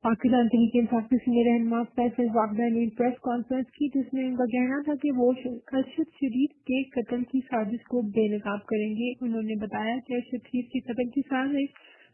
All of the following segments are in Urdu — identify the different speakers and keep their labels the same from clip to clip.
Speaker 1: پاکستان تحریک انصاف کے سینئر رہنما فیصل واگڈا نے پریس کانفرنس کی جس میں ان کا کہنا تھا کہ وہ ارشد شریف کے قتل کی سازش کو بے نقاب کریں گے۔ انہوں نے بتایا کہ ارشد شریف کے قتل کی سازش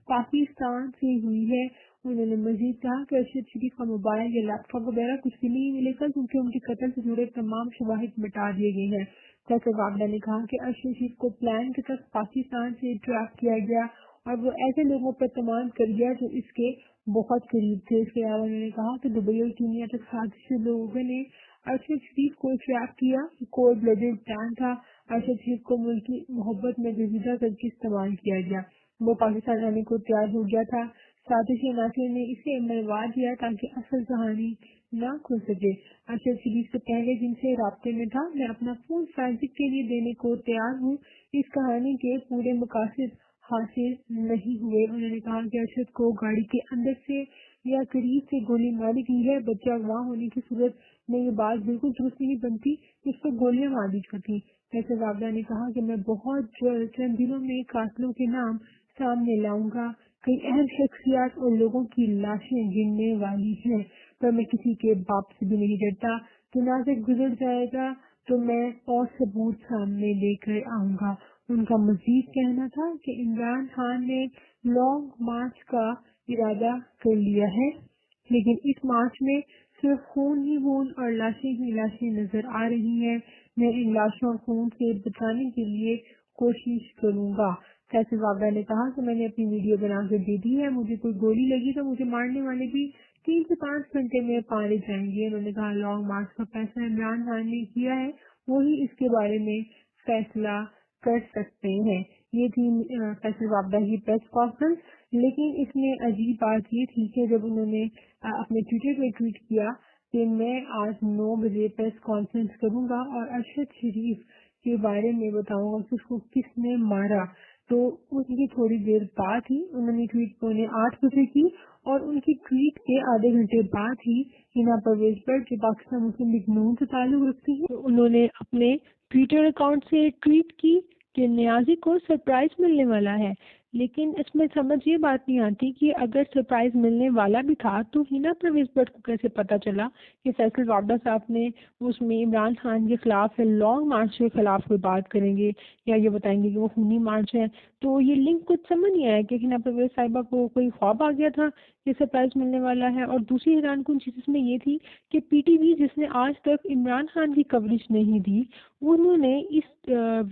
Speaker 1: پاکستان سے ہوئی ہے۔ انہوں نے مزید کہا کہ ارشد شریف کا موبائل یا لیپ ٹاپ وغیرہ کچھ بھی نہیں ملے گا کیونکہ ان کے قتل سے جڑے تمام شواہد مٹا دیے گئے ہیں۔ فیصل واگڈا نے کہا کہ ارشد شریف کو پلان کے تحت پاکستان سے ٹریپ کیا گیا اور وہ ایسے لوگوں پر اعتماد کر گیا جو اس کے بہت قریب تھے۔ اس کے علاوہ انہوں نے کہا کہ دبئی اور کینیا تک سازشی لوگوں نے ارشد شریف کو ٹریپ کیا۔ کولڈ بلڈڈ پلان تھا۔ ارشد شریف کو ملکی محبت میں گزیدہ کر کے استعمال کیا گیا۔ وہ پاکستان آنے کو تیار ہو گیا تھا۔ سازشی عناصر نے اسے منوا دیا تاکہ اصل کہانی نہ کھل سکے۔ ارشد شریف سے پہلے جن سے رابطے میں تھا، میں اپنا فون فائزک کے لیے دینے کو تیار ہوں۔ اس کہانی کے پورے مقاصد حاصل نہیں ہوئے۔ انہوں نے کہا کہ ارشد کو گاڑی کے اندر سے یا قریب سے گولی ماری گئی ہے۔ بچہ اغوا ہونے کی صورت میں یہ بات بالکل درست نہیں بنتی، اس پر گولیاں مار دی جاتی۔ فیصل واگڈا نے کہا کہ میں بہت جلد چند دنوں میں قاتلوں کے نام سامنے لاؤں گا۔ کئی اہم شخصیات اور لوگوں کی لاشیں گرنے والی ہیں، پر میں کسی کے باپ سے بھی نہیں ڈرتا۔ جنازہ گزر جائے گا تو میں اور ثبوت سامنے لے کر آؤں گا۔ ان کا مزید کہنا تھا کہ عمران خان نے لانگ مارچ کا ارادہ کر لیا ہے، لیکن اس مارچ میں صرف خون ہی خون اور لاشیں ہی لاشیں نظر آ رہی ہیں۔ میں ان لاشوں اور خون سے بچانے کے لیے کوشش کروں گا۔ فیصل واگڈا نے کہا کہ میں نے اپنی ویڈیو بنا کر دے دی ہے، مجھے کوئی گولی لگی تو مجھے مارنے والے بھی 3 سے 5 گھنٹے میں پارے جائیں گے۔ انہوں نے کہا لانگ مارچ کا فیصلہ عمران خان نے کیا ہے، وہی اس کے بارے میں فیصلہ کر سکتے ہیں۔ یہ تھی فیصل واگڈا کی پریس کانفرنس، لیکن اس میں عجیب بات یہ تھی کہ جب انہوں نے اپنے ٹویٹر پہ ٹویٹ کیا کہ میں آج 9 بجے پریس کانفرنس کروں گا اور ارشد شریف کے بارے میں بتاؤں گا کہ اس کو کس نے مارا، تو ان کی تھوڑی دیر بعد ہی انہوں نے ٹویٹ 8 بجے کی اور ان کی ٹویٹ کے آدھے گھنٹے بعد ہی ہنا پرویز پر جو پاکستان مسلم لیگ نون سے تعلق رکھتی ہے، انہوں نے اپنے ٹویٹر اکاؤنٹ سے ٹویٹ کی کہ نیازی کو سرپرائز ملنے والا ہے۔ لیکن اس میں سمجھ یہ بات نہیں آتی کہ اگر سرپرائز ملنے والا بھی تھا تو ہنا پرویز بٹ کو کیسے پتا چلا کہ فیصل واگڈا صاحب نے اس میں عمران خان کے خلاف لانگ مارچ کے خلاف کوئی بات کریں گے یا یہ بتائیں گے کہ وہ خونی مارچ ہے۔ تو یہ لنک کچھ سمجھ نہیں آیا کہ ہنا پرویز صاحبہ کو کوئی خواب آ گیا تھا کہ سرپرائز ملنے والا ہے۔ اور دوسری حیران کن چیز اس میں یہ تھی کہ پی ٹی وی جس نے آج تک عمران خان کی کوریج نہیں دی، انہوں نے اس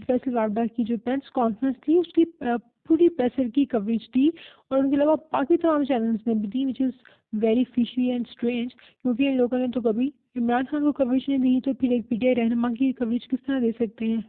Speaker 1: فیصل واگڈا کی جو پریس کانفرنس تھی اس کی پوری پریسر کی کوریج دی، اور ان کے علاوہ باقی تمام چینلز نے بھی دی، وچ از ویری فشی اینڈ اسٹرینج، کیونکہ ان لوگوں نے تو کبھی عمران خان کو کوریج نہیں دی، تو پھر ایک پی ٹی آئی رہنما کی کوریج کس طرح دے سکتے ہیں؟